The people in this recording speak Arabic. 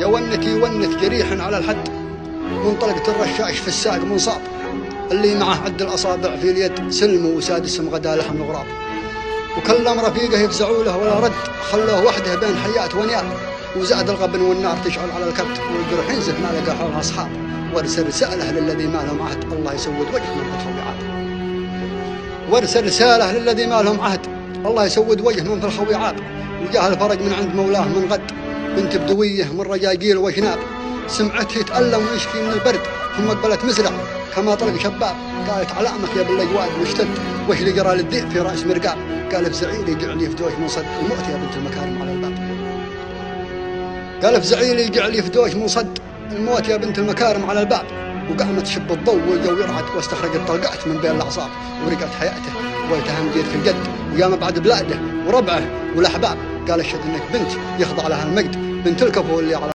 يا ونتي ونت جريح على الحد، منطلقة الرشاش في الساق منصاب، اللي معه عد الأصابع في اليد سلم وسادس غدا لحم الغراب. وكلم رفيقه يفزعوا له ولا رد، خلوه وحده بين حيات ونياب، وزاد الغبن والنار تشعل على الكبت، والجرح ينزف ما لقى حولها أصحاب. وارسل رسالة للذي ما لهم عهد، الله يسود وجه من في الخوي عاب. وارسل رسالة للذي ما لهم عهد، الله يسود وجه من في الخوي عاب. وجاه الفرج من عند مولاه من غد، بنت بدوية من رجاجيل وشناب، سمعته يتألم ويشكي من البرد، ثم قبلت مزرع كما طلق شباب. قالت علامك يا بالأجواد مشتد، وش اللي جرى للذئب في رأس مرقاب. قال بزعيلي جعلي في دوش منصد، الموت يا بنت المكارم على الباب. قال بزعيلي جعلي في دوش منصد، الموت يا بنت المكارم على الباب. وقامت شب الضوء والجو يرعد، واستخرج الطلقات من بين الأعصاب، ورقت حياته ويتهم جيت في الجد، وقام بعد بلاده وربعه والأحباب. قال اشهد انك بنت يخضع لها المجد، بنت الكفو اللي على